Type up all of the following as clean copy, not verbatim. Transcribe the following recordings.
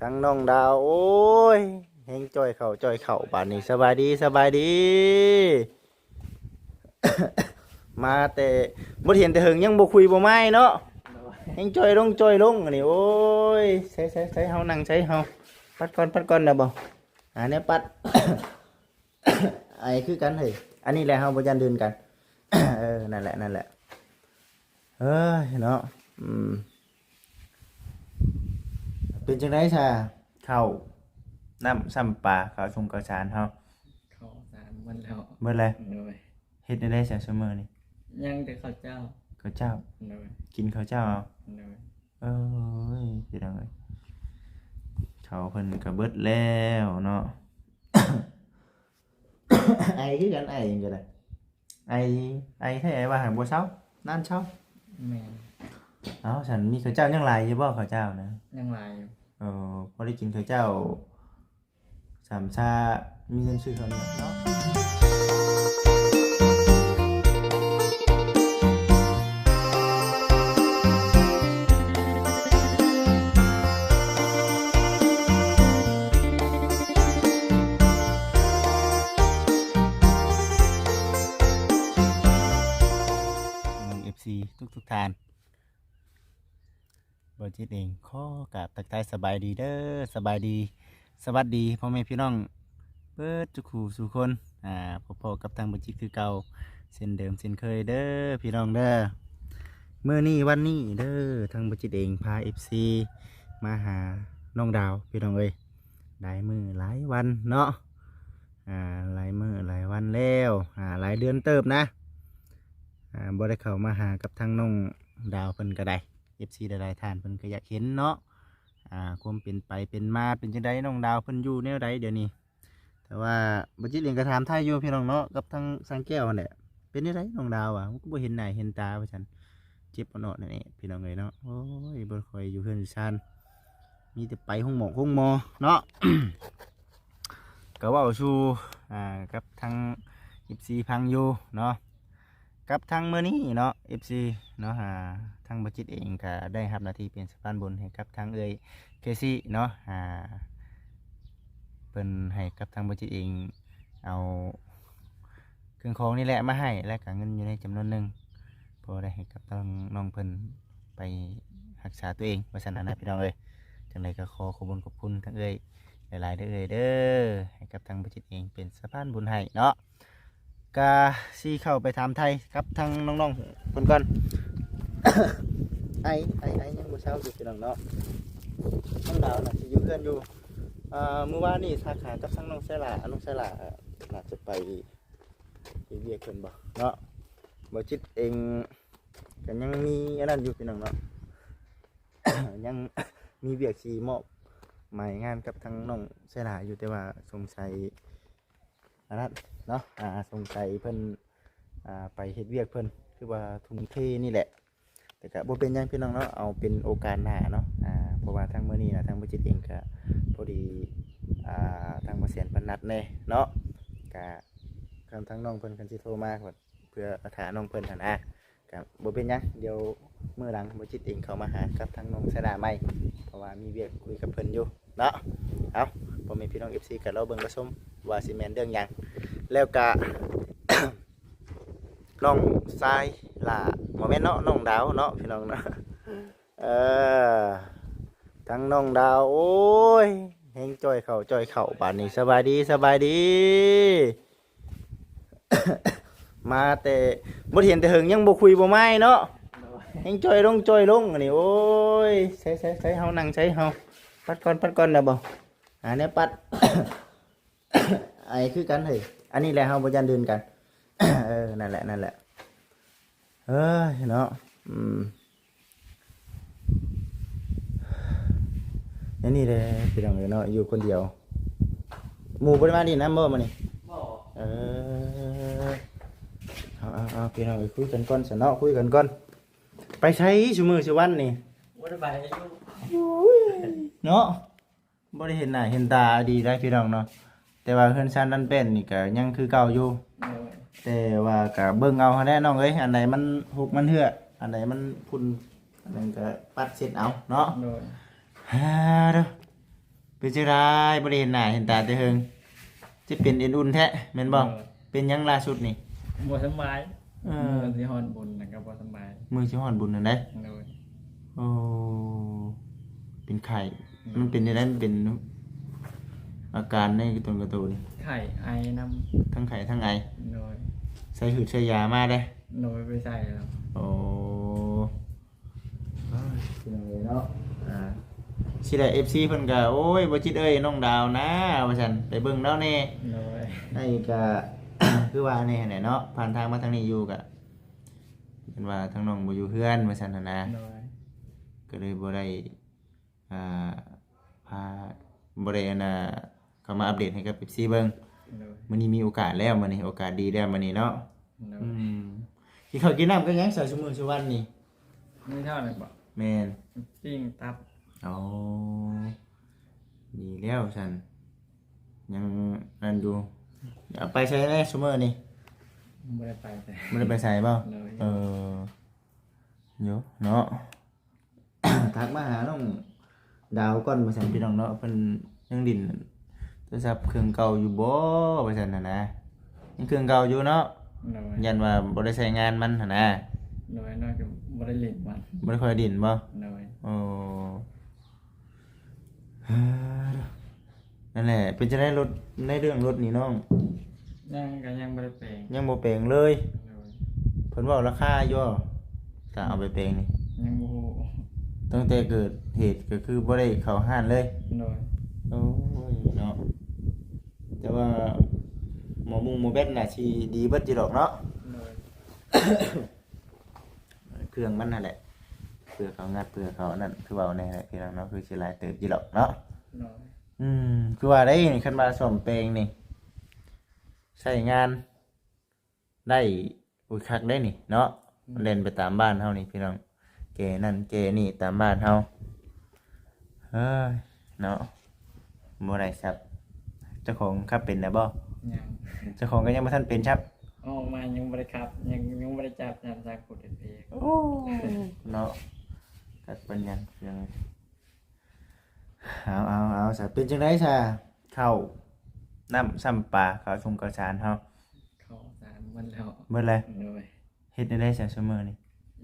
ทั้งน้องดาวโอ้ยเฮงจ่อยเข่าป่านนี้สบายดีสบายดี มาแต่บ่เห็นแต่หึงยังบ่คุยบ่ไม้เนาะเฮงจ่อยลงอันนี้โอ้ยใช้เฮานั่งใช้เฮาปัดก่อนนะบ่หาแนวปัด ไอ้คือกันเฮ้ยอันนี้แหละเฮาบ่ยันเดินกัน เออนั่นแหละเอ้ยเนาะเป็นจังได๋ซะข้าวน้ำซ้ำปลาข้าวชุมข้าวสารเฮาเขาสารมันแล้วเบิดแล้วเลย เฮ็ดได้ซะซุมื้อนี้ยังแต่ข้าวเจ้าข้าวเจ้าเลย กินข้าวเจ้าเอาเลย เอ้ยพี่น้องเอ้ยข้าวเพิ่นก็เบิดแล้วเนาะ ไอคือกันไอจังได๋ไอแท้ว่าหังบ่เซานั่นเซาแม่นเอ้าฉันมีข้าวเจ้ายังหลายอยู่บ่ข้าวเจ้านะยังหลายอยู่พอได้กินข้าวเจ้าสามชามีเงินซื้อข้าวเหนียวเนาะFC ทุกท่านบ่จิตเองขอกราบทักทายสบายดีเด้อสบายดีสวัสดีพ่อแม่พี่น้องเบิดทุกคู่สู่คนพอๆกับทางบ่จิตคือเก่าเส้นเดิมเส้นเคยเด้อพี่น้องเด้อมื้อนี้วันนี้เด้อทางบ่จิตเองพา FC มาหาน้องดาวพี่น้องเอ้ยได้มื้อหลายวันเนาะหลายมื้อหลายวันแล้วหลายเดือนเติบนะบ่ได้เข้ามาหากับทางน้องดาวเพิ่นก็ได้ FC หลายๆท่านเพิ่นก็อยากเห็นเนาะความเป็นไปเป็นมาเป็นจังไดน้องดาวเพิ่นอยู่แนวใดเดี๋ยวนี้แต่ว่าบ่จิตเองก็ถามทายอยู่พี่น้องเนาะกับทางสังแก้วนั่นแหละเป็นจังไดน้องดาวมันก็บ่เห็นหน้าเห็นตาว่าซั่นเจ็บบ่เนาะนั่นนี่พี่น้องเอ้ยเนาะโอ้ยบ่ค่อยอยู่เฮือนอยู่ซ่านมีแต่ไปห้องหมอเนาะ ก็เว้าสู่กับทาง FC พังอยู่เนาะกับทางมื้อนี้เนาะ FC เนาะทางบ่จิตเองก็ได้รับหน้าที่เป็นสะพานบุญให้กับทางเอ่ยเคซี่เนาะเพิ่นให้กับทางบ่จิตเองเอาเครื่องของนี่แหละมาให้และก็เงินอยู่ในจำนวนหนึงพอได้ให้กับทางน้องเพิ่นไปรักษาตัวเองว่าซั่นนะพี่น้องเอ้ยจังไดก็ขอขอบคุณทางเอ่ยหลายๆเด้อเอ่ยเด้อให้กับทางบ่จิตเองเป็นสะพานบุญให้เนาะกาซีเข้าไปถามไทยครับทางน้องๆคนก่อน ไอยังบ่เช้าอยู่พี่น้องเนาะน้องดาวน่ะสิอยู่เพื่อนอยู่เมื่อวานนี่สาขากับทางน้องไสลาน่าจะไปเวียกเพิ่นบ่เนาะบ่จิตเองก็ยังมีอันนั้นอยู่พี่น้องเนาะ ยังมีเวียกสิมอบหมายงานกับทางน้องไสลาอยู่แต่ว่าสงสัยอันนั้นเนาะสงสัยเพิ่นไปเฮ็ดเวียกเพิ่นคือว่าทุ่มเทนี่แหละแต่ก็บ่เป็นหยังพี่น้องเนาะเอาเป็นโอกาสหน้าเนาะเพราะว่าทางมื้อนี้นะทางบ่จิตเองก็พอดีทางบ่แสนเพิ่นนัดแน่เนาะก็ทางน้องเพิ่นกันสิโทรมาเพื่อถามน้องเพิ่นหั่นก็บ่เป็นหยังเดี๋ยวมื้อหลังบ่จิตเองเข้ามาหากับทางน้องสดาใหม่เพราะว่ามีเวียกคุยกับเพิ่นอยู่เนาะเอาพ่อแม่พี่น้อง FC ก็รอเบิ่งรอชมว่าสิแม่นเรื่องหยังแล้วก็ น้องทรายล่ะบ่แม่นเนาะน้องดาวเนาะพี่น้องเนาะทั้งน้องดาวโอ้ยเฮงจ่อยเข่าป่านนี้สบายดีสบายดี มาแต่บ่เห็นแต่หึงยังบ่คุยบ่ไม้เนาะเฮงจ่อยลงอันนี้โอ้ยใช้เฮานั่งใช้เฮาปัดก่อนนะบ่หาแนวปัด ไอ้คือกันเฮ้ยอันนี้แหละเฮาบ่ยันเดินกัน นั่นแหละเอ้ยเนาะนี่เลยพี่น้องเนาะอยู่คนเดียวหมู่บ่ได้มาดิน้ำบ่มานี่เอาพี่น้องคุยกันก่อนซะเนาะคุยกันก่อนไปใช้ซุมื้อซุวันนี่บ่ได้ไปอยู่เนาะบ่ได้เห็นหน้าเห็นตาดีได้พี่น้องเนาะแต่ว่าเฮือนซ่านนั่นเป็นนี่ก็ยังคือเก่าอยู่แต่ว่าก็เบิ่งเอาแน่น้องเอ้ยอันไหนมันหุบมันเหืออันไหนมันพุ่นอันนั้นก็ปัดเสร็จเอาเนาะเด้อ เป็นจังได๋บ่ได้เห็นหน้าเห็นตาแต่เฮิงจะเป็นเอ็นอุ่นแท้แม่นบ่เป็นหยังล่าสุดนี่ บ่สำบาย เออ มือที่ฮอนบุญนะก็บ่สำบาย มือสิฮอดบุญนั่นเด้ โดย โอ้เป็นไข้มันเป็นได้มันเป็นอาการในตนกระตูนี่ ไข่ไอน้ ทั้งไข้ทั้งไอ ำโดย ใส่หืดใส่ยามาได้ โดยไปใส่แล้ว โอ้เป็นยังไงเนาะสิได้ FC เพิ่นก็โอ้ยบ่จิตเอ้ยน้องดาวนะว่าซั่นไปเบิ่งแล้วแน่ โดย ให้ก็ คือว่าแน่แหละเนาะผ่านทางมาทางนี้อยู่ก็เป็นว่าทางน้องบ่อยู่เฮือนว่าซั่นน่ะนะ โดย ก็เลยบ่ได้อ่าพาบ่ได้อันน่ะเข้ามาอัปเดตให้กับ FC เบิ่ง โดย มื้อนี้มีโอกาสแล้วมื้อนี้โอกาสดีแล้วมื้อนี้เนาะ โดย กินข้าวกินน้ำก็ยังใส่ชั่วโมงชั่ววันนี่ ไม่เท่าไหร่บ่ แม่น ปิ้งตับ อ๋อดีแล้วฉันยังนั่นอยู่เอาไปใช้แน่ชั่วโมงนี่ ไม่ได้ไปแต่ บ่ได้ไปใส่เปล่า เลย เออเยอะเนาะ ทักมาหาน้องดาวก่อนว่าซั่นพี่น้องเนาะเพิ่นยังดินโทรศัพท์เครื่องเก่าอยู่บ่ว่าซั่นน่ะนะยังเครื่องเก่าอยู่เนาะ โดย ยันว่าบ่ได้ใช้งานมันหั่นนะ โดยนอกจากไม่ได้เล่นมัน บ่ได้ค่อยดินบ่ โดย โอ้นั่นแหละเป็นจะได้รถในเรื่องรถนี่น้อง ยังก็ยังไม่ได้แปลง ยังบ่แปลงเลย โดย เพิ่นเว้าราคาอยู่ถ้าเอาไปแปลงนี่ ยังบ่ฮู้ ตั้งแต่เกิดเหตุก็คือบ่ได้เข้าห้านเลย โดย โอ้ยเนาะแต่ว่าหมอมุงหมอแบตน่ะสิดีเบิดอยู่ดอกเนาะ โดย เครื่องมันนั่นแหละเพื่อเขางัดเพื่อเขานั่นคือเว้าแน่แหละพี่น้องเนาะคือสิหลายเติบอยู่ดอกเนาะ โดย คือว่าได้นี่คันมาซ่อมแปลงนี่ใช้งานได้อุ้ยคักได้นี่เนาะเล่นไปตามบ้านเฮานี่พี่น้องแกนั่นแกนี่ตามบ้านเฮาเฮ้ยเนาะบ่ได้ครับเจ้าของขับเป็นได้บ่ ยัง เจ้าของก็ยังบ่ทันเป็นครับ ออกมายังไม่ได้ขับยังไม่ได้จับยามจากกดเพลง โอ้เนาะกัดปัญญาเรื่องเอาซะเป็นจังได๋ซะข้าวน้ำซ้ำปลาข้าวชงข้าวสารเฮา เขา3 วันแล้ว เบิดเลย โดย เฮ็ดได้ซะซุมื้อนี่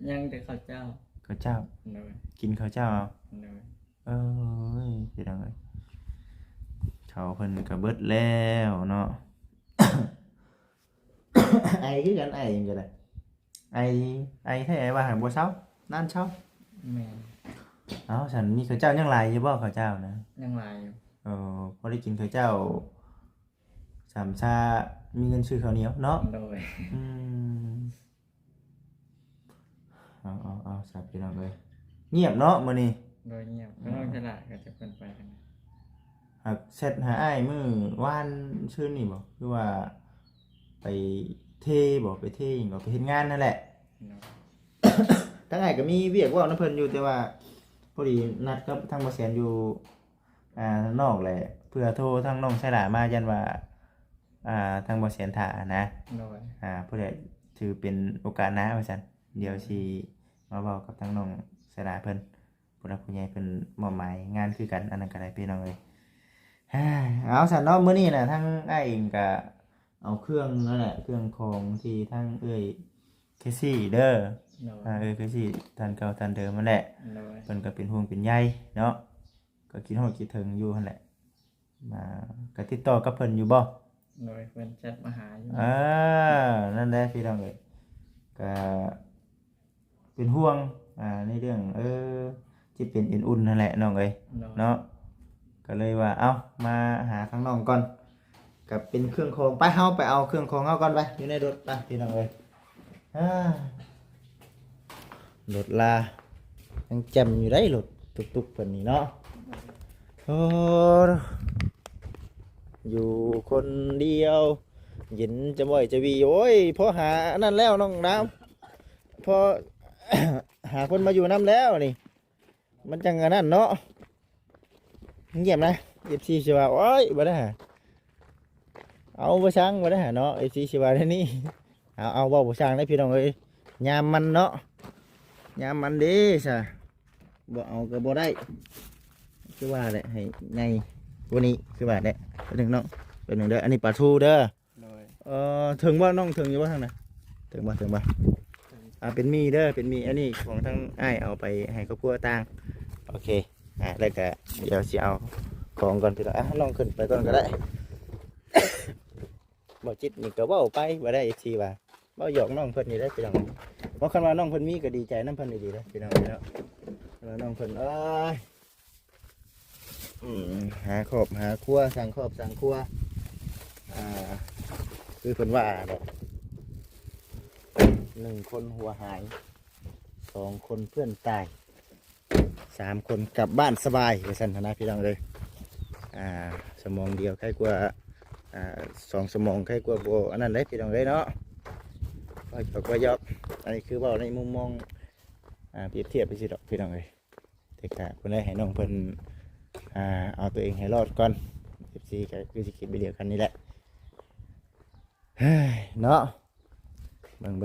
ยังแต่ข้าวเจ้า ข้าวเจ้า โดย กินข้าวเจ้าเอา โดย เอ้ยพี่น้องเอ้ยเขาเพิ่นก็เบิดแล้วเนาะ ไอคือกันไอจังได๋ไอแท้ว่าหันบ่เซานานเช้า แม่น เอ้าฉันมีข้าวเจ้ายังหลายอยู่บ่ข้าวเจ้านะ ยังหลายอยู่ พอได้กินข้าวเจ้าสามชามีเงินซื้อข้าวเหนียวเนาะ โดย อืมเอาสาพี่น้องเอ้ยเงียบเนาะมื้อนี้ โดยเงียบก็ต้องฉลาดก็จะเพิ่นไปกัน หากเสร็จหาอ้ายมื้อวานชื่นนี่บ่คือว่าไปเทบ่ไปเทหยังก็ไปเฮ็ดงานนั่นแหละ โดย ทั้งอ้ายก็มีเวียกเว้านำเพิ่นอยู่แต่ว่าพอดีนัดกับทางบ่แสนอยู่ทางนอกแหละเพื่อโทรทางน้องไสหลามายันว่าทางบ่แสนท่านะ โดย ผู้ใดถือเป็นโอกาสหน้าว่าซั่นเดี๋ยวสิมาเว้ากับทางน้องไสหลาเพิ่นผู้รักผู้ใหญ่เพิ่นมอบหมายงานคือกันอันนั้นก็ได้พี่น้องเอ้ย เอาสันเนาะมื้อนี้น่ะทั้งอ้ายเองก็เอาเครื่องนั่นแหละเครื่องของที่ทั้งเอ้ยเคซี่เด้อ โดย เอ้ยเคซี่ทันเก่าทันเดิมนั่นแหละ โดย เพิ่นก็เป็นห่วงเป็นใยเนาะก็คิดฮอดคิดถึงอยู่หั่นแหละมาก็ติดต่อกับเพิ่นอยู่บ่ โดยเพิ่นแชทมาหาอยู่ นั่นแหละพี่น้องเอ้ยก็เป็นห่วงในเรื่องที่เป็นอุ่นๆนั่นแหละน้องเอ้ย โดย เนาะก็เลยว่าเอามาหาข้างน้องก่อนกับเป็นเครื่องของไปเฮาไปเอาเครื่องของเฮาก่อนไปอยู่ในรถไปพี่น้องเอ้ยรถลายังแจ่มอยู่ได้รถตุกๆเพิ่นนี่เนาะโอ้อยู่คนเดียวเย็นจะบ่อยจะวีโอ้ยพอหาอันนั้นแล้วน้องน้ำพอ หาคนมาอยู่น้ำแล้วนี่มันจังอันนั้นเนาะเงียบนะ FC สิว่าโอ้ยบ่ได้หาเอาบ่ช่างบ่ได้หาเนาะ FC สิว่าได้นี่เอาเว้าบ่ช่างได้พี่น้องเอ้ยยามมันเนาะยามมันเด้ซะบ่เอาก็บ่ได้คือว่าแหละให้ไง วันนี้คือว่าเนี่ยเป็นหนึ่งน้องเป็นหนึ่งเด้ออันนี้ปลาทูเด้อ โดย ถึงว่าน้องถึงอยู่ว่าทางไหนถึงบ่เป็นมีเด้อเป็นมีอันนี้ของทั้งอ้ายเอาไปให้ครอบครัวต่างโอเคแล้วก็เดี๋ยวสิเอาของก่อนพี่น้องน้องขึ้นไปก่อนก็ได้ บ่จิตนี่ก็เว้าไปบ่ได้อีกทีว่าเว้าหยอกน้องเพิ่นนี่ได้อพี่น้องเพราะคันว่าน้องเพิ่นมีก็ดีใจนำเพิ่นดีๆเด้อพี่น้องแล้วน้องเพิ่นหาครอบหาครัวสร้างครอบสร้างครัวคือเพิ่นว่าเนาะ1 คนหัวหาย2 คนเพื่อนตาย3 คนกลับบ้านสบายว่าซั่นนะพี่น้องเลยสมองเดียวใครกว่า2 สมองใครกว่าโบอันนั้นเลยพี่น้องเลยเนาะก็ยอกอันนี้คือเว่าในมุมมองเปรียบเทียบไปสิดอกพี่น้องเลยแต่กะเพิ่นได้ให้น้องเพิ่นเอาตัวเองให้รอดก่อน14ก็คือสิคิดไปเดียวกันนี่แหละเฮ้ยเนาะเบิ่ง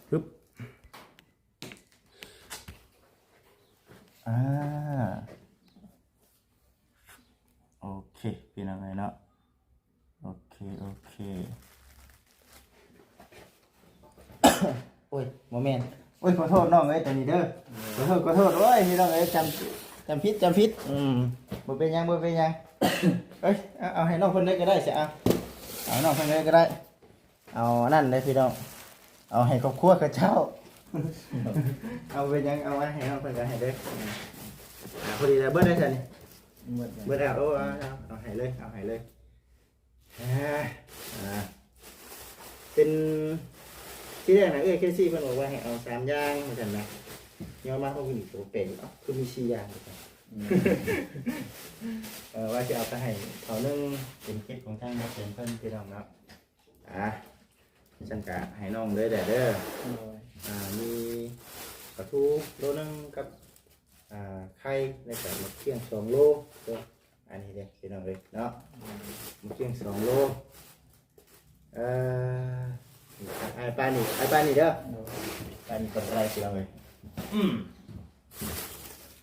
ปึ๊บโอเคพี่น้องเลยเนาะโอเค โอ้ยโมเมนต์โอ้ยขอโทษน้องเอ้ยตอนนี้เด้อขอโทษโอ้ยพี่น้องเอ้ยจำผิดบ่เป็นหยัง เอ้ยเอาให้น้องเพิ่นได้ก็ได้สิเอาน้องเพิ่นได้ก็ได้เอานั่นเลยพี่น้องเอาให้ครอบครัวกับเจ้า เอาเป็นหยังเอาไว้ให้น้องเพิ่นก็ให้เด้อพอดีแล้วเบิดได้ซั่นนี่เบิดแล้วเอาให้เลยเป็นที่แรกนะเคซี่เพิ่นบอกว่าให้เอา3 อย่างเหมือนกันนะย้อนมาเขามีตัวเป็นคือมี4 อย่างเหมือนกันว่าจะเอาไปให้เขานึ่งเป็นคลิปของทางนักเรียนเพิ่นพี่น้องเนาะฉันกะให้น้องเลยเด้อมีปลาทูโลนึงกับไข่ในแต่มะเขือ2 โลอันนี้เด้พี่น้องเลยเนาะมะเขือ2 โลไอ้ปลานี่เด้อปลานี่ก่อนก็ได้พี่น้องเลย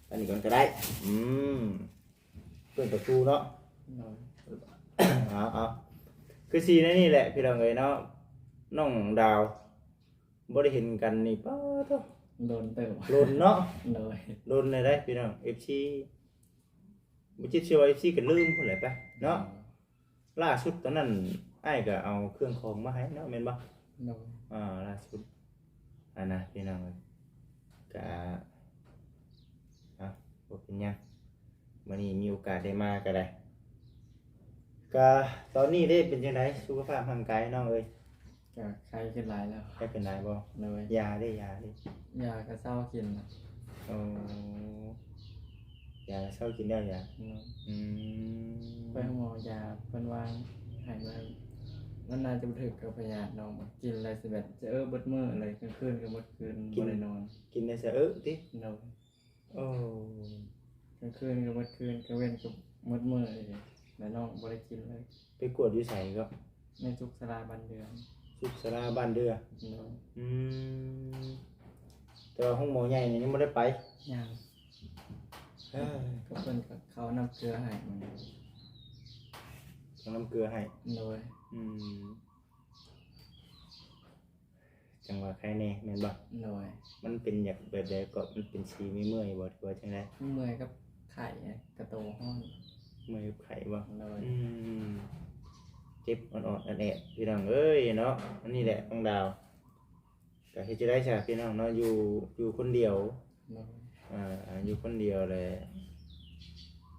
ปลานี่ก่อนก็ได้เพื่อนปลาทูเนาะเอาคือสีนี่แหละพี่น้องเลยเนาะน้องดาวบ่ได้เห็นกันนี่ป้าท้อโดนเนาะโดนเลยได้พี่น้อง FC บ่จิตเชื่อว่า FC ก็ลืมพุ่นแหละไปเนาะล่าสุดตอนนั้นอ้ายก็เอาเครื่องของมาให้เนาะแม่นบ่ล่าสุดนะพี่น้องเอ้ยก็บ่เป็นหยังมื้อนี้มีโอกาสได้มาก็ได้ก็ตอนนี้ได้เป็นจังได๋สุขภาพร่างกายน้องเอ้ยก็ไข้ขึ้นหลายแล้วไข้เป็นหลายบ่เลยยาก็เศร้ากินนะยาเศร้ากินได้ยาไปหมอยาเพิ่นวางให้ไว้มันน่าจะบ่ถึกกับพยาธิน้องกินอะไรสิแบบจะเบิดมื้ออะไรกลางคืนก็หมดคืนบ่ได้นอนกินได้ซะติกลางคืนก็หมดคืนก็เว้นกับหมดมื้อเลยแล้วน้องบ่ได้กินเลยไปกวดอยู่ไสก็ในทุกศาลาบ้านเดือนแต่ว่าห้องหมอใหญ่นี่ยังบ่ได้ไปยังก็เพิ่นก็เขาน้ำเกลือให้มันน้ำเกลือให้เลยจังหวะใครแน่แม่นบ่เลยมันเป็นแบบใดก็มันเป็นสีเมื่อยบ่ที่ว่าจังได๋เมื่อยกับไข้กระโตห้อนเมื่อยกับไข้บ่เลยเจ็บอ่อนๆอันแอบพี่น้องเอ้ยเนาะอันนี้แหละน้องดาวก็เฮ็ดจะได้ซะพี่น้องเนาะอยู่คนเดียวอยู่คนเดียวเลย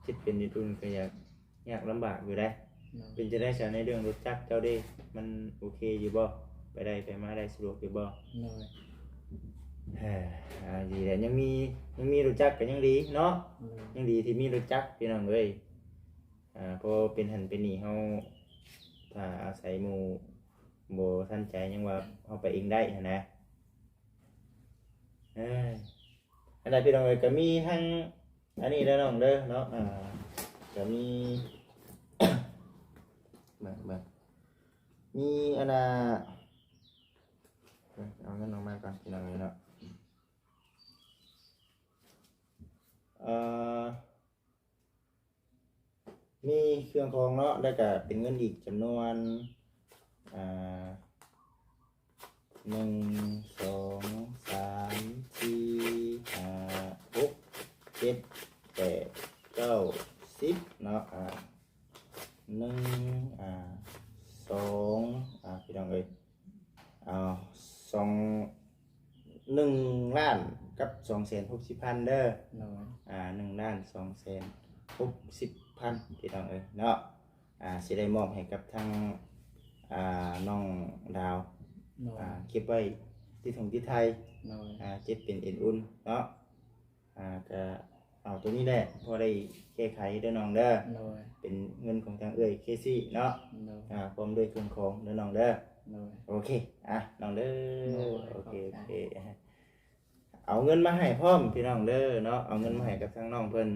คิดเป็นรุ่นก็ยากลำบากอยู่ได้เป็นจะได้ซะในเรื่องรถจักรเจ้าเด้มันโอเคอยู่บ่ไปได้ไปมาได้สะดวกอยู่บ่ดีแหละยังมีรถจักรก็ยังดีเนาะยังดีที่มีรถจักรพี่น้องเอ้ยพอเป็นหันเป็นนี่เฮาถ้าอาศัยหมู่บ่ทันใจยังว่าเฮาไปเองได้นะอันใดพี่น้องเอ้ยก็มีทั้งอันนี้เด้อน้องเด้อเนาะก็มี มีอันน่ะเอาเงินออกมาก่อนพี่น้องเนาะ เอ่อมีเครื่องของเนาะแล้วก็เป็นเงินอีกจำนวนอ่า1 2 3 4 5 6 7 8 9 10เนาะ12พี่น้องเอ้ยสอง1,000,000กับ260,000เด้อ โดย 1,260,000พี่น้องเอ้ยเนาะสิได้มอบให้กับทางน้องดาว โดย เก็บไว้ที่ถุงที่ไทย โดย เจ็บเป็นเอ็นอุ่นเนาะก็เอาตัวนี้แหละพอได้แก้ไขเด้อน้องเด้อ โดย เป็นเงินของทางเอ้ยเคซี่เนาะ โดย พร้อมด้วยเครื่องของเด้อน้องเด้อ โดย โอเคน้องเด้อ โดย โอเค ขอบใจ เอาเงินมาให้พร้อมพี่น้องเด้อเนาะเอาเงินมาให้กับทางน้องเพิ่น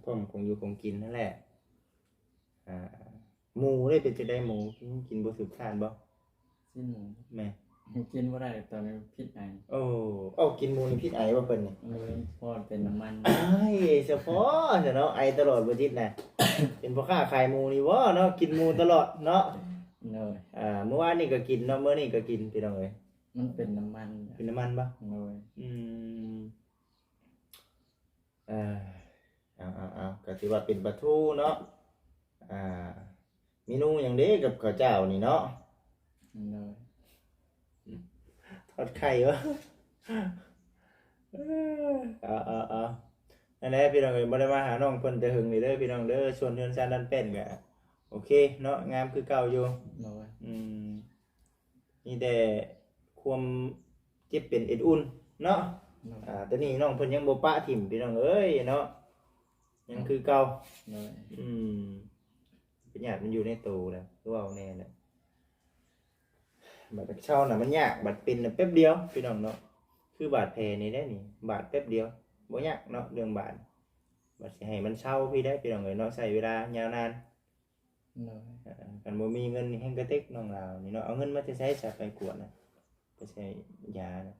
พร้อมคงอยู่คงกินนั่นแหละหมูได้เป็นจะได้หมูกินบ่สุดทานบ่ สิ้นหมู แม่ กินบ่ได้ตอนนี้พิษไอ โอ้กินหมูนี่พิษไอบ่เพิ่นนี่ เลยเพราะมันเป็นน้ำมัน เฉพาะเนาะไอตลอดบ่จิตน่ะ เป็นพ่อค้าขายหมูนี่บ่เนาะกินหมูตลอดเนาะ เลย เมื่อวานนี่ก็กินเนาะมื้อนี้ก็กินพี่น้องเอ้ย มันเป็นน้ำมัน เป็นน้ำมันบ่ เลย ก็ถือว่าเป็นปลาทูเนาะเมนูอย่างเด้กับข้าวเจ้านี่เนาะ เลย ทอดไข่วะนั่นแหละพี่น้องเอ้ยบ่ได้มาหาน้องเพิ่นแต่หึงนี่เด้อพี่น้องเด้อส่วนเรือนซานดันเป็นก็โอเคเนาะงามคือเก่าอยู่ เลย นี่แต่ความเจ็บเป็นเอ็ดอุ่นเนาะ เลย ตอนนี้น้องเพิ่นยังบ่ปะถิ่มพี่น้องเอ้ยเนาะยังคือเก่า เลย เป็นหยาดมันอยู่ในตู้แล้วคือว่าเอาแน่แหละบัดเช่าน่ะมันยากบัดเป็นน่ะแป๊บเดียวพี่น้องเนาะคือบาดแผลนี่ได้นี่บาดแป๊บเดียวบ่ยากเนาะเรื่องบาดบัดสิให้มันเช่าพี่ได้พี่น้องเอ้ยเนาะใช้เวลายาวนาน เลย กันบ่มีเงินนี่แฮงกระเต็กน้องลาวนี่เนาะเอาเงินมาจะใช้สักไปกวดน่ะไปใช้ยาน่ะ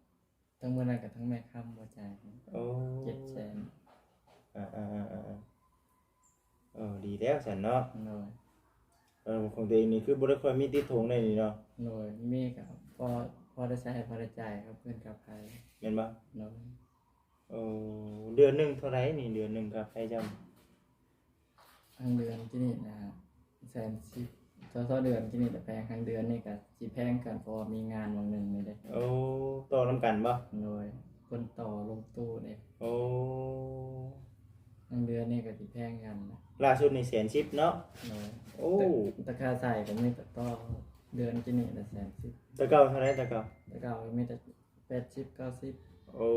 ทั้งมื้อนั้นกับทั้งแม่ค่ำบ่จ่าย โอ้ 700,000 ดีแล้วสันเนาะ เลย ของตัวเองนี่คือบ่ได้ค่อยมีติดถงได้นี่เนาะ เลยมีกับพอได้ใช้พอได้จ่ายครับเพื่อนกับใคร แม่นบ่ เลย เดือนหนึงเท่าไหร่นี่เดือนหนึงครับใครจำ ทางเดือนที่นี่นะ110ต่อเดือนที่นี่แต่แพงทางเดือนนี่ก็สิแพงกันเพราะว่ามีงานวันหนึงนี่เด้ ต่อนำกันบ่ เลยคนต่อลงตู้เด้ โอ้ ทางเดือนนี่ก็สิแพงกันนะ ล่าสุดนี่110เนาะ เลย โอ้ ตะค่าใส่ก็มีแต่ต่อเดือนที่นี่ละ110 แตะเก่าเท่าไหร่แตะเก่า แต่เก่าก็มีแต่80 90 โอ้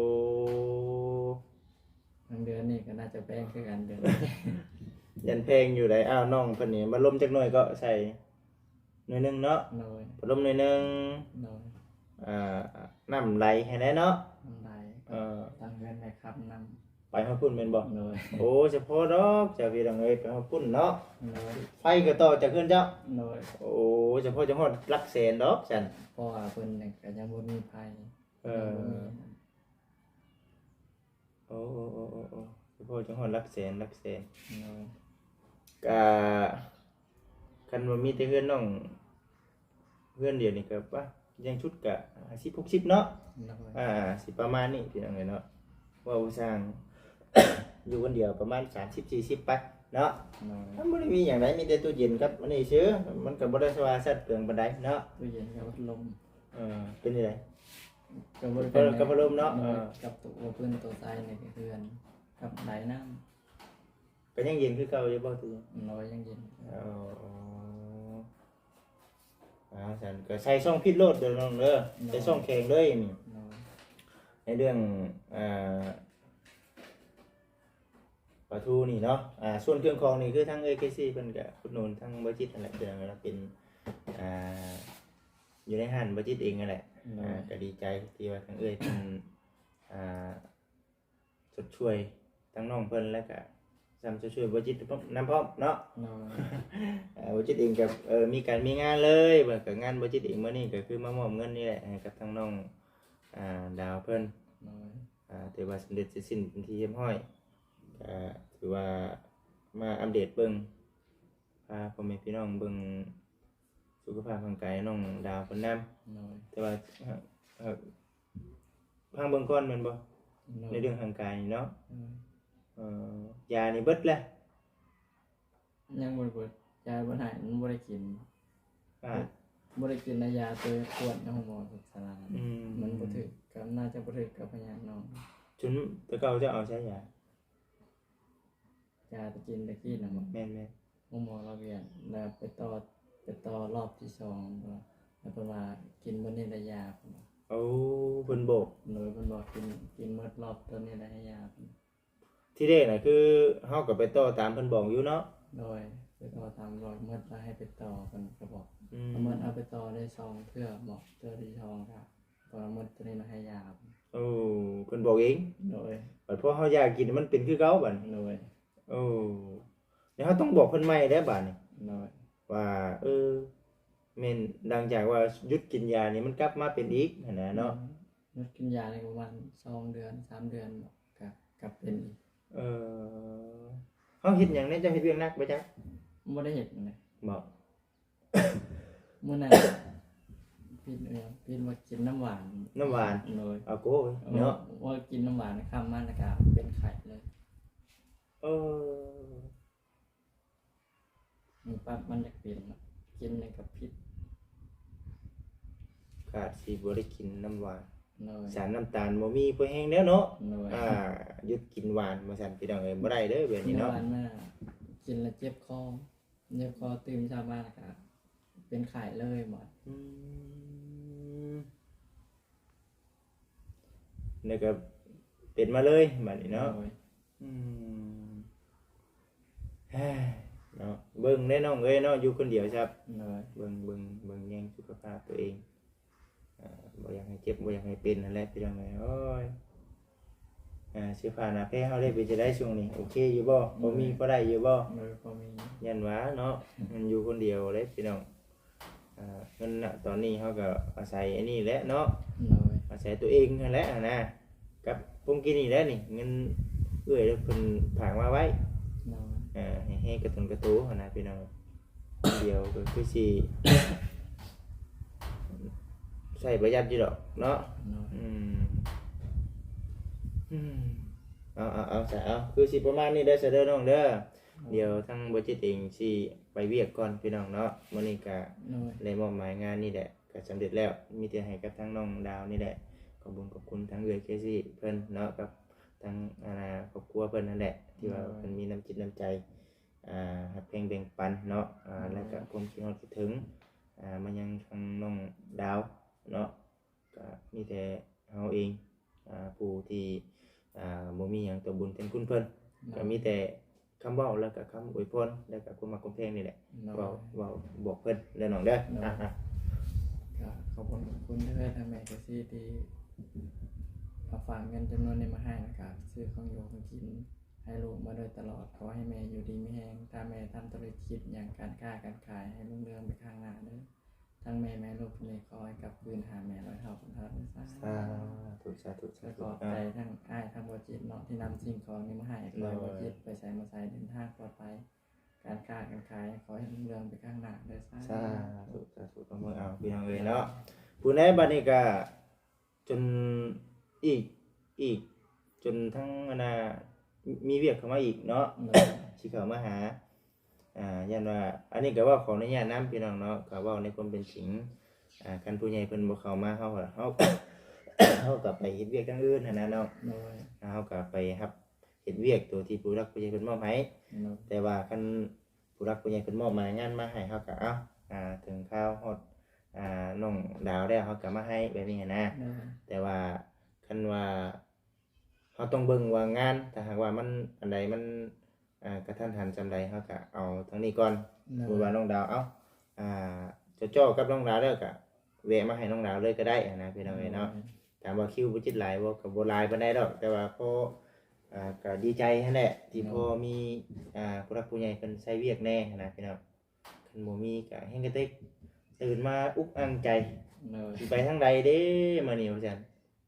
ทางเดือนนี่ก็น่าจะแพงคือกันเดือน ยันเพลงอยู่ได้น้องเพิ่นนี่มาลมจักหน่อยก็ใส่หน่อยหนึงเนาะ เลย พัดลมหน่อยหนึง เลย น้ำไหลให้ได้เนาะ น้ำลาย ทางเดือนไหนครับนำ ไปฮอดพุ่นแม่นบ่ เลย โอ้เฉพาะดอกเจ้าพี่น้องเอ้ยไปฮอดพุ่นเนาะ เลย ไฟก็ต่อจากเพิ่นเจ้า เลย โอ้เฉพาะจังหวัดหลักแสนดอกจัน เพราะว่าเพิ่นเนี่ยก็ยังบ่มีภัย โอ้เฉพาะจังหวัดหลักแสน เลย ก็คันว่ามีแต่เฮือนน้องเฮือนเดียวนี่ก็ว่ายังชุดก็50 60เนาะ เลย สิประมาณนี้พี่น้องเอ้ยเนาะว่าผู้สร้าง อยู่คนเดียวประมาณ30 40ไปเนาะ เลย มันบ่ได้มีหยังไดมีแต่ตู้เย็นครับอันนี้ซื่อมันก็บ่ได้ว่าสัตว์เปลืองปานใดเนาะ ตู้เย็นกับพัดลม เป็นจังได ก็บ่ได้ กับพัดลมเนาะ กับตัวเพิ่นตัวใส่ในเรือนกับไหลน้ำ ก็ยังเย็นคือเก่าอยู่บ่ตู้เย็น น้อยยังเย็น ฉันก็ใช้ช่องพิษโลดเด้อน้องเด้อใช้ช่องแข็งเลยนี่ น้อย ในเรื่องปลาทูนี่เนาะส่วนเครื่องคองนี่คือทั้ง AKC เพิ่นก็อุดหนุนทั้งบ่จิตนั่นแหละเด้อเป็นอยู่ในห้างบ่จิตเองนั่นแหละ น้อย ก็ดีใจที่ว่าทั้งเอ้ยเพิ่นชดช่วยทั้งน้องเพิ่นแล้วก็ซ้ำช่วยบ่จิตนำพร้อมเนาะ น้อย บ่จิตเองกับมีการมีงานเลยเบิ่งก็งานบ่จิตเองมื้อนี้ก็คือมามอบเงินนี่แหละให้กับทั้งน้องดาวเพิ่น น้อย ถือว่าสำเร็จเสร็จสิ้นเป็นที่เรียบร้อยก็ถือว่ามาอัปเดตเบิ่งพาพ่อแม่พี่น้องเบิ่งสุขภาพร่างกายน้องดาวเพิ่นนำ โดย แต่ว่าพังเบิ่งก่อนแม่นบ่ โด ใน ย เรื่องร่างกายนี่เนาะ โดย ยานี่เบิดแล้ว ยังบ่ได้เปิดยาบ่หายมันบ่ได้กิน อ่า บ่ได้กินยาตัวขวดในห้องหมอสุขศาลา มันบ่ถึกก็น่าจะบ่ถึกกับพยานน้อง จนแต่เก่าจะเอาใช้ยาย าตะกินตะกี้น่ะมัน แม่น ห้องหมอเราเรียนแล้วไปต่อรอบที่2แล้วเพิ่นว่ากินบ่ได้ยาเพิ่นว่า ๆโอ้เพิ่นบอก โดยเพิ่นบอกกินหมดรอบตัวนี้ได้ยาเพิ่น ที่แรกน่ะคือเฮาก็ไปต่อตามเพิ่นบอกอยู่เนาะ โดยไปต่อตามรอยหมดแล้วให้ไปต่อเพิ่นก็บอก อืม เอาหมดเอาไปต่อได้2เทื่อบอกเทื่อที่2ครับตอนหมดตัวนี้นะให้ยาเพิ่น โอ้เพิ่นบอกเอง โดย บัดพอเฮาอยากกินมันเป็นคือเก่าบัด โดย โอ้เดี๋ยวเฮาต้องบอกเพิ่นใหม่แล้วบัดนี้ โดย ว่าแม่นดังจากว่าหยุดกินยานี่มันกลับมาเป็นอีกนั่นน่ะเนาะ หยุดกินยาในประมาณ2เดือน3เดือนบอกกลับเป็นอีก เฮาเฮ็ดหยังเนี่ยเจ้าเฮ็ดเวียกหนักบ่จ๊ะ บ่ได้เห็นเลย บ่ มื้อนั้นพี่ว่ากินน้ำหวาน น้ำหวาน เลย เอาโก้เนาะ ว่ากินน้ำหวานข้ามมันแล้วก็เป็นไข้เลย เออ มันปั๊บมันจะเป็นเนาะกินในกับพิษ ขาดสิบ่ได้กินน้ำหวาน เลย สารน้ำตาลบ่มีพอแห้งแล้วเนาะ เลย หยุดกินหวานมาสั่นพี่น้องเอ้ยบ่ได้เด้อแบบนี้ น้ำ เนาะ หวานมากินแล้วเจ็บคอตื่นเช้ามาแล้วก็เป็นไข้เลยหมด อืมแล้วก็เป็นมาเลยบัดนี้เนาะ เลย อืมเฮ้ยเนาะเบิ่งได้น้องเอ้ยเนาะอยู่คนเดียวครับ เลย เบิ่งแย่งสุขภาพตัวเองบ่อยากให้เจ็บบ่อยากให้เป็นนั่นแหละพี่น้องเอ้ยโอ้ยเสื้อผ้าหน้าแพ้เฮาได้เป็นจะได้ช่วงนี้โอเคอยู่บ่บ่มีบ่ได้อยู่บ่ เลยพอมี ยันหว่าเนาะมันอยู่คนเดียวเลยพี่น้องเงินน่ะตอนนี้เฮาก็อาศัยอันนี้แหละเนาะ เลย อาศัยตัวเองนั่นแหละนะกับผมกินนี่แหละนี่เงินเอื้อยแล้วเพิ่นฝากมาไว้ เลย ให้กระตุนกระตูหั่นนะพี่น้องเดียวก็คือสิใส่ประหยัดอยู่ดอกเนาะ เลย เอาซะเอาคือสิประมาณนี้ได้อซะเด้อน้องเด้อเดี๋ยวทั้งบ่จิตเองสิไปเวียกก่อนพี่น้องเนาะมื้อนี้ก็ เลย ได้มอบหมายงานนี่แหละก็สำเร็จแล้วมีแต่ให้กับทั้งน้องดาวนี่แหละขอบคุณทั้งเอื้อยเคซี่เพิ่นเนาะกับทั้งครอบครัวเพิ่นนั่นแหละที่ว่าเพิ่นมีน้ำจิตน้ำใจหักเพลงแบ่งปันเนาะแล้วก็ผมคิดฮอดคิดถึงมันยังทางน้องดาวเนาะก็มีแต่เฮาเองผู้ที่บ่มีหยังตัวบุญแทนคุณเพิ่นก็มีแต่คำเว้าแล้วก็คำอวยพรแล้วก็ความมักความแพงนี่แหละเว้าบอกเพิ่นเด้อน้องเด้อ ก็ขอบคุณด้วยทางแม่เจซี่ที่เอาฝากเงินจำนวนนี้มาให้นะครับซื้อของโยของกินให้ลูกมาโดยตลอดขอให้แม่อยู่ดีไม่แห้งถ้าแม่ทำธุรกิจอย่างการค้าการขายให้รุ่งเรืองไปข้างหน้าเด้อทั้งแม่ลูกทุกคนขอให้กลับคืนหาแม่ร้อยเท่าพันเท่าด้วยซ้ำ สาธุ แล้วก็ใจทั้งอ้ายทั้งบัวจิตเนาะที่นำสิ่งของนี้มาให้คอยบัวจิตไปใส่มาใส่เดินทางปลอดภัยการค้าการขายขอให้รุ่งเรืองไปข้างหน้าด้วยซ้ำ สาธุต้องมือเอาพี่น้องเอ้ยเนาะผู้ใดบัดนี้ก็จนอีกจนทั้งมีเวียกเข้ามาอีกเนาะสิเข้ามาหายันว่าอันนี้ก็ว่าขออนุญาตนำพี่น้องเนาะก็เว้าในความเป็นจริงคันผู้ใหญ่เพิ่นบ่เข้ามาเฮาก็ไปเฮ็ดเวียกทางอื่นหั่นนะเนาะเฮาก็ไปรับเฮ็ดเวียกตัวที่ผู้รักผู้ใหญ่เพิ่นมอบให้แต่ว่าคันผู้รักผู้ใหญ่เพิ่นมอบหมายงานมาให้เฮาก็ถึงข้าวฮอดน้องดาวแล้วเฮาก็มาให้แบบนี้นะแต่ว่าคันว่าเฮาต้องเบิ่งว่างานถ้าหากว่ามันอันใดมันกระทันหันจำใดเฮาก็เอาทางนี้ก่อนสมมุติว่าน้องดาวจ่อกับน้องดาวแล้วก็แวะมาให้น้องดาวเลยก็ได้นะพี่น้องเอ้ยเนาะถามว่าคิวบ่จิตหลายบ่ก็บ่หลายปานใดดอกแต่ว่าพอก็ดีใจนั่นแหละที่พอมีผู้รักผู้ใหญ่เพิ่นใช้เวียกแน่นะพี่น้องคันบ่มีก็แฮงกระติกตื่นมาอุกอังใจสิไปทางใดเด้มื้อนี้ว่าซั่น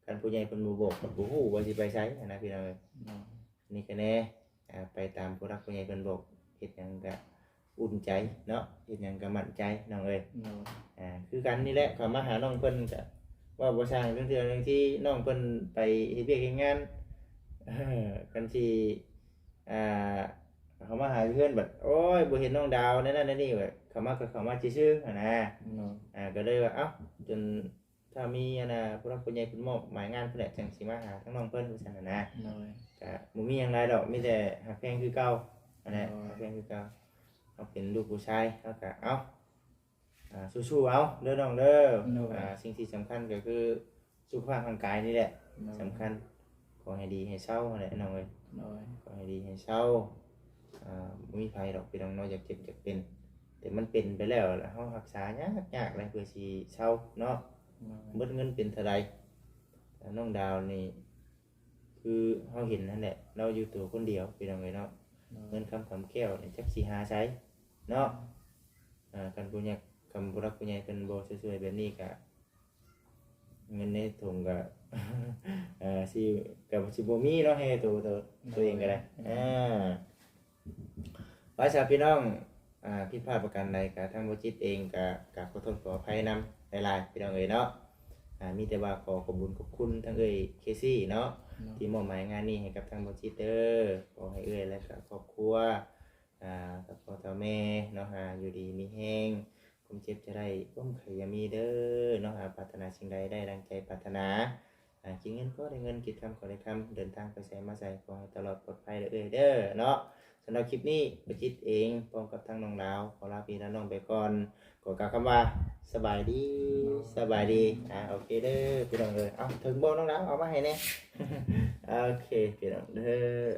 กันผู้ใหญ่เพิ่นบ่บอกมันบ่ฮู้ว่าสิไปไสนะพี่น้องเอ้ย เนาะ นี่ก็แน่ไปตามผู้รักผู้ใหญ่เพิ่นบอกเฮ็ดหยังก็อุ่นใจเนาะเฮ็ดหยังก็มั่นใจน้องเอ้ย เนาะ คือกันนี่แหละเขามาหาน้องเพิ่นก็ว่าบ่สร้างเรื่องเทื่อเรื่องที่น้องเพิ่นไปเฮ็ดเวียกเฮ็ดงานกันสิอ่าเขามาหาเพื่อนแบบโอ้ยบ่เห็นน้องดาวนั่นนั่นนี่แบบเขามาก็เขามาซื่อๆหั่นนะ เนาะ ก็เลยว่าเอ้าจนถ้ามีอันน่ะผู้รักผู้ใหญ่เพิ่นมอบหมายงานเพิ่นแหละจังสิมาหาทั้งน้องเพิ่นว่าซั่นน่ะนะ เนาะ ก็บ่มีหยังหลายดอกมีแต่หักแพงคือเก่าอันนั้นหักแพงคือเก่าเอาเป็นลูกผู้ชายเฮาก็เอ้าสู้ๆเอาเด้อน้องเด้อสิ่งที่สำคัญก็คือสุขภาพร่างกายนี่แหละสำคัญขอให้ดีให้เศร้านั่นแหละน้องเอ้ย เนาะ ขอให้ดีให้เศร้าบ่มีภัยดอกพี่น้องน้อยอยากเจ็บอยากเป็นแต่มันเป็นไปแล้วเฮารักษายากเลยเพื่อสิเศร้าเนาะเบิดเงินเป็นเท่าใดแต่น้องดาวนี่คือเฮาเห็นนั่นแหละเราอยู่ตัวคนเดียวพี่น้องเอ้ยเนาะเงินคำแก้วนี่จักสิหาใช้เนาะกันผู้ใหญ่คำผู้รักผู้ใหญ่เพิ่นบ่ช่วยๆแบบนี้ก็เงินในถุงก็สิก็สิบ่มีเนาะให้ตัวเองก็ได้ว่าชาวพี่น้องผิดพลาดประการใดก็ทางบ่จิตเองก็ขอโทษขออภัยนำหลายๆพี่น้องเอ้ยเนาะมีแต่ว่าขอขอบคุณทั้งเอ้ยเคซี่เนาะที่มอบหมายงานนี้ให้กับทางบ่จิตเด้อขอให้เอ้ยและก็ครอบครัวกับพ่อเฒ่าแม่เนาะอยู่ดีมีแรงความเจ็บจะได้ร่มไขอย่ามีเด้อเนาะปรารถนาสิ่งใดได้ดังใจปรารถนากินเงินก็ได้เงินกินคำก็ได้คำเดินทางไปใส่มาใส่ขอให้ตลอดปลอดภัยเด้อเนาะสำหรับคลิปนี้ประจิตเองพร้อมกับทางน้องดาวขอลาพี่และน้องไปก่อนขอกล่าวคำว่าสบายดีโอเคเด้อพี่น้องเลยเอาถึงบ่น้องดาวเอามาให้แน่ โอเคพี่น้องเด้อ